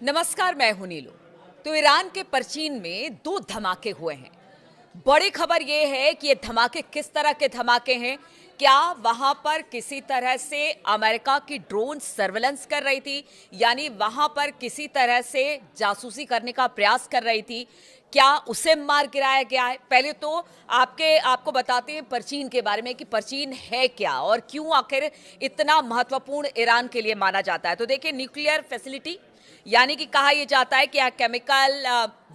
नमस्कार, मैं हूं नीलू। तो ईरान के परचीन में दो धमाके हुए हैं। बड़ी खबर यह है कि ये धमाके किस तरह के धमाके हैं। क्या वहां पर किसी तरह से अमेरिका की ड्रोन सर्वेलेंस कर रही थी, यानी वहां पर किसी तरह से जासूसी करने का प्रयास कर रही थी, क्या उसे मार गिराया गया है? पहले तो आपको बताते हैं परचीन के बारे में कि परचीन है क्या और क्यों आखिर इतना महत्वपूर्ण ईरान के लिए माना जाता है। तो देखिए, न्यूक्लियर फैसिलिटी, यानी कि कहा यह जाता है कि यहाँ केमिकल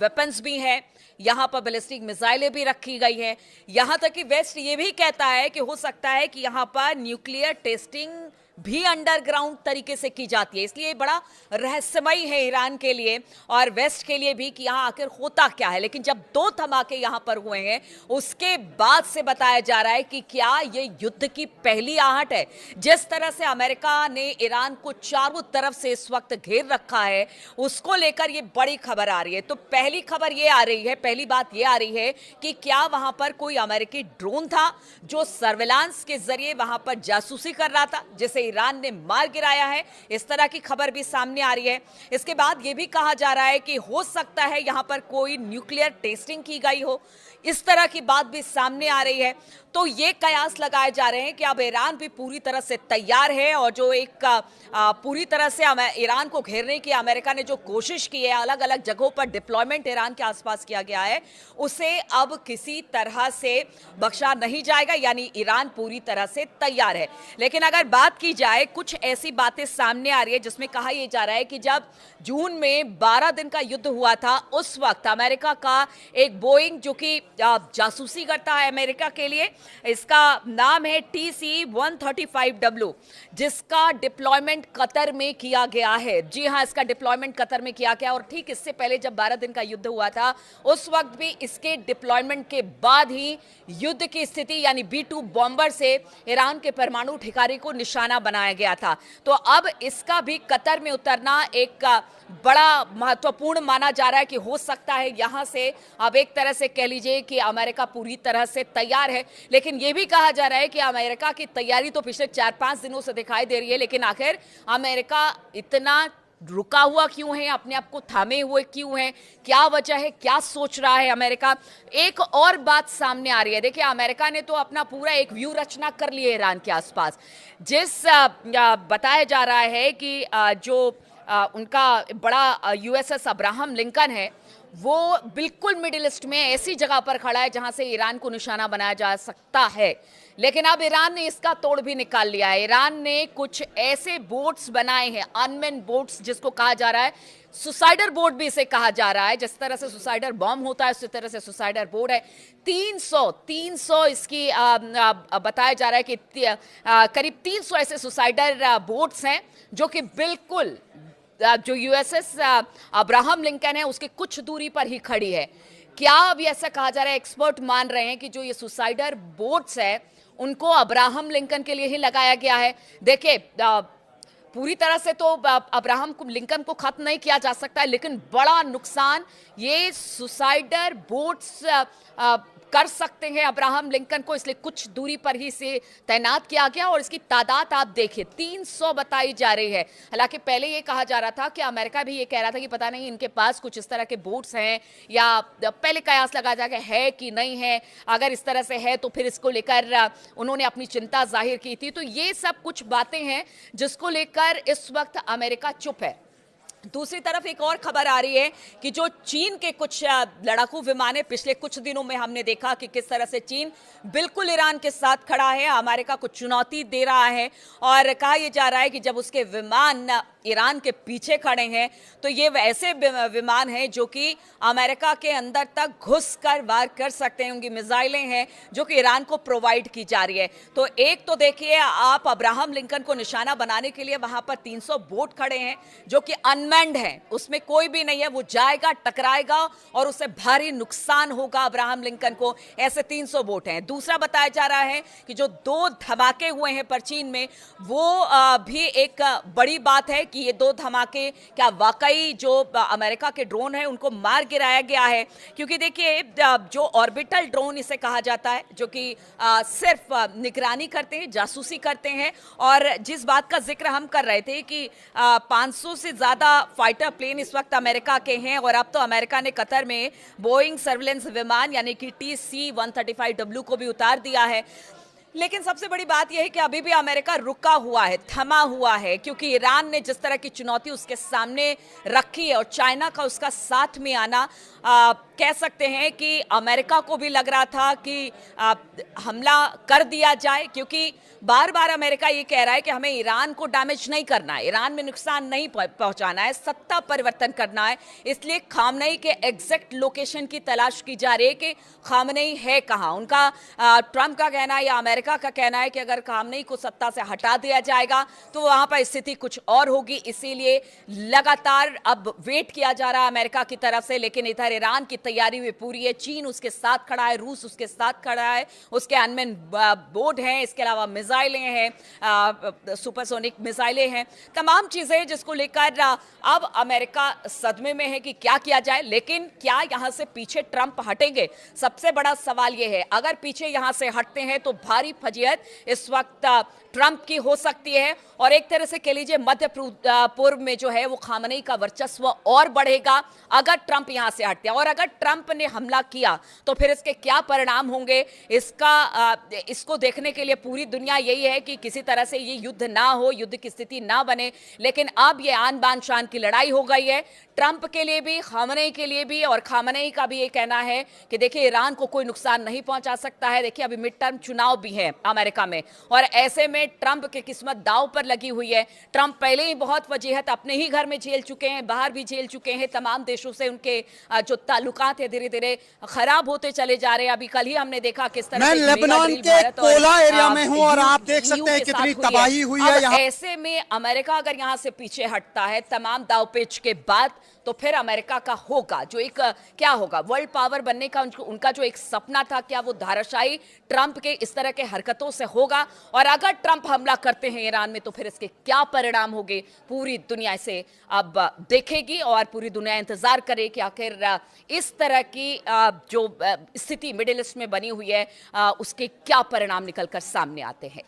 वेपन्स भी हैं, यहाँ पर बैलिस्टिक मिसाइलें भी रखी गई हैं। यहाँ तक कि वेस्ट ये भी कहता है कि हो सकता है कि यहाँ पर न्यूक्लियर टेस्टिंग भी अंडरग्राउंड तरीके से की जाती है। इसलिए बड़ा रहस्यमय है ईरान के लिए और वेस्ट के लिए भी कि यहाँ आखिर होता क्या है। लेकिन जब दो धमाके यहाँ पर हुए हैं, उसके बाद से बताया जा रहा है कि क्या ये युद्ध की पहली आहट है। जिस तरह से अमेरिका ने ईरान को चारों तरफ से इस वक्त घेर रखा है, उसको लेकर ये बड़ी खबर आ रही है। तो पहली खबर ये आ रही है, पहली बात ये आ रही है कि क्या वहां पर कोई अमेरिकी ड्रोन था जो सर्विलांस के जरिए वहां पर जासूसी कर रहा था, जिसे ईरान ने मार गिराया है। इस तरह की खबर भी सामने आ रही है। इसके बाद यह भी कहा जा रहा है कि हो सकता है यहां पर कोई न्यूक्लियर टेस्टिंग की गई हो, इस तरह की बात भी सामने आ रही है। तो ये कयास लगाए जा रहे हैं कि अब ईरान भी पूरी तरह से तैयार है और जो एक पूरी तरह से ईरान को घेरने की अमेरिका ने जो कोशिश की है, अलग अलग जगहों पर डिप्लॉयमेंट ईरान के आसपास किया गया है, उसे अब किसी तरह से बख्शा नहीं जाएगा। यानी ईरान पूरी तरह से तैयार है। लेकिन अगर बात की जाए, कुछ ऐसी बातें सामने आ रही है जिसमें कहा यह जा रहा है कि जब जून में 12 दिन का युद्ध हुआ था, उस वक्त अमेरिका का एक बोइंग जो कि जासूसी करता है अमेरिका के लिए, इसका नाम है TC-135W, जिसका डिप्लॉयमेंट कतर में किया गया है। जी हां, इसका डिप्लॉयमेंट कतर में किया गया और ठीक इससे पहले जब 12 दिन का युद्ध हुआ था, उस वक्त भी इसके डिप्लॉयमेंट के बाद ही युद्ध की स्थिति यानी B-2 बॉम्बर से ईरान के परमाणु ठिकाने को निशाना बनाया गया था। तो अब इसका भी कतर में उतरना एक बड़ा महत्वपूर्ण माना जा रहा है कि हो सकता है यहां से अब एक तरह से कह लीजिए कि अमेरिका पूरी तरह से तैयार है। लेकिन यह भी कहा जा रहा है कि अमेरिका की तैयारी तो पिछले 4-5 दिनों से दिखाई दे रही है, लेकिन आखिर अमेरिका इतना रुका हुआ क्यों है, अपने आप को थामे हुए क्यों है, क्या वजह है, क्या सोच रहा है अमेरिका। एक और बात सामने आ रही है। देखिए, अमेरिका ने तो अपना पूरा एक व्यू रचना कर लिया है ईरान के आसपास। जिस बताया जा रहा है कि जो उनका बड़ा USS अब्राहम लिंकन है, वो बिल्कुल मिडिल ईस्ट में ऐसी जगह पर खड़ा है जहां से ईरान को निशाना बनाया जा सकता है। लेकिन अब ईरान ने इसका तोड़ भी निकाल लिया है। ईरान ने कुछ ऐसे बोट्स बनाए हैं, अनमैन्ड बोट्स, जिसको कहा जा रहा है सुसाइडर बोट भी इसे कहा जा रहा है। जिस तरह से सुसाइडर बॉम्ब होता है, उसी तरह से सुसाइडर बोट है। 300 इसकी बताया जा रहा है कि करीब 300 ऐसे सुसाइडर बोट्स हैं जो कि बिल्कुल जो USS अब्राहम लिंकन है उसके कुछ दूरी पर ही खड़ी है। क्या अभी ऐसा कहा जा रहा है, एक्सपर्ट मान रहे हैं कि जो ये सुसाइडर बोट्स है उनको अब्राहम लिंकन के लिए ही लगाया गया है। देखिए, पूरी तरह से तो अब्राहम लिंकन को खत्म नहीं किया जा सकता है, लेकिन बड़ा नुकसान ये सुसाइडर बोट्स कर सकते हैं अब्राहम लिंकन को, इसलिए कुछ दूरी पर ही से तैनात किया गया। और इसकी तादाद आप देखिए, 300 बताई जा रही है। हालांकि पहले ये कहा जा रहा था कि अमेरिका भी ये कह रहा था कि पता नहीं इनके पास कुछ इस तरह के बोट्स हैं, या पहले कयास लगा जाएगा है कि नहीं है। अगर इस तरह से है तो फिर इसको लेकर उन्होंने अपनी चिंता जाहिर की थी। तो ये सब कुछ बातें हैं जिसको लेकर इस वक्त अमेरिका चुप है। दूसरी तरफ एक और खबर आ रही है कि जो चीन के कुछ लड़ाकू विमान है, पिछले कुछ दिनों में हमने देखा कि किस तरह से चीन बिल्कुल ईरान के साथ खड़ा है, अमेरिका को चुनौती दे रहा है। और कहा यह जा रहा है कि जब उसके विमान ईरान के पीछे खड़े हैं तो ये वैसे विमान हैं जो कि अमेरिका के अंदर तक घुसकर वार कर सकते हैं। उनकी मिसाइलें हैं जो कि ईरान को प्रोवाइड की जा रही है। तो एक तो देखिए, आप अब्राहम लिंकन को निशाना बनाने के लिए वहां पर 300 बोट खड़े हैं जो कि अनमैन्ड है, उसमें कोई भी नहीं है। वो जाएगा, टकराएगा और उससे भारी नुकसान होगा अब्राहम लिंकन को। ऐसे 300 बोट हैं। दूसरा बताया जा रहा है कि जो 2 धमाके हुए हैं परचीन में, वो भी एक बड़ी बात है कि ये दो धमाके क्या वाकई जो अमेरिका के ड्रोन है उनको मार गिराया गया है। क्योंकि देखिए जो ऑर्बिटल ड्रोन इसे कहा जाता है, जो कि सिर्फ निगरानी करते हैं, जासूसी करते हैं। और जिस बात का जिक्र हम कर रहे थे कि 500 से ज्यादा फाइटर प्लेन इस वक्त अमेरिका के हैं, और अब तो अमेरिका ने कतर में बोइंग सर्विलेंस विमान यानी कि TC-135W को भी उतार दिया है। लेकिन सबसे बड़ी बात यह है कि अभी भी अमेरिका रुका हुआ है, थमा हुआ है, क्योंकि ईरान ने जिस तरह की चुनौती उसके सामने रखी है और चाइना का उसका साथ में आना, कह सकते हैं कि अमेरिका को भी लग रहा था कि हमला कर दिया जाए। क्योंकि बार बार अमेरिका ये कह रहा है कि हमें ईरान को डैमेज नहीं करना है, ईरान में नुकसान नहीं पहुंचाना है, सत्ता परिवर्तन करना है। इसलिए खामनेई के एग्जैक्ट लोकेशन की तलाश की जा रही है कि खामनेई है कहां। उनका ट्रंप का कहना है या अमेरिका का कहना है कि अगर खामनेई को सत्ता से हटा दिया जाएगा तो वहां पर स्थिति कुछ और होगी। इसीलिए लगातार अब वेट किया जा रहा है अमेरिका की तरफ से। लेकिन इधर ईरान की तैयारी भी पूरी है, चीन उसके साथ खड़ा है, रूस उसके साथ खड़ा है, उसके अनमैन बोर्ड हैं, इसके अलावा मिसाइलें हैं, सुपरसोनिक मिसाइलें हैं, तमाम चीजें जिसको लेकर अब अमेरिका सदमे में है कि क्या किया जाए। लेकिन क्या यहां से पीछे ट्रंप हटेंगे? सबसे बड़ा सवाल यह है। अगर पीछे यहां से हटते हैं तो भारी फजीयत इस वक्त ट्रंप की हो सकती है, और एक तरह से कह लीजिए मध्य पूर्व में जो है वो खामनेई का वर्चस्व और बढ़ेगा अगर ट्रंप यहां से हटते हैं। और अगर ट्रंप ने हमला किया तो फिर इसके क्या परिणाम होंगे, इसको देखने के लिए पूरी दुनिया यही है कि किसी तरह से ये युद्ध ना हो, युद्ध की स्थिति ना बने। लेकिन अब ये आन बान शान की लड़ाई हो गई है, ट्रंप के लिए भी, खामनेई के लिए भी। और खामनेई का भी ये कहना है कि देखिए ईरान को कोई नुकसान नहीं पहुंचा सकता है। देखिए अभी मिड टर्म चुनाव भी है अमेरिका में, और ऐसे में ट्रंप की किस्मत दांव पर लगी हुई है। ट्रंप पहले ही बहुत वजीहत अपने ही घर में झेल चुके हैं, बाहर भी झेल चुके हैं। तमाम देशों से उनके जो ताल्लुकात है धीरे धीरे खराब होते चले जा रहे हैं। अभी कल ही हमने देखा किस तरह मैं से लेबनान के कोला एरिया में हूं और आप देख सकते हैं कितनी तबाही हुई है यहाँ। ऐसे में अमेरिका अगर यहां से पीछे हटता है तमाम दावपेच के बाद, तो फिर अमेरिका का होगा जो एक क्या होगा, वर्ल्ड पावर बनने का उनका जो एक सपना था, क्या वो धाराशायी ट्रंप के इस तरह के हरकतों से होगा? और अगर ट्रंप हमला करते हैं ईरान में तो फिर इसके क्या परिणाम होंगे, पूरी दुनिया इसे अब देखेगी। और पूरी दुनिया इंतजार करे कि आखिर इस तरह की जो स्थिति मिडिल ईस्ट में बनी हुई है उसके क्या परिणाम निकलकर सामने आते हैं।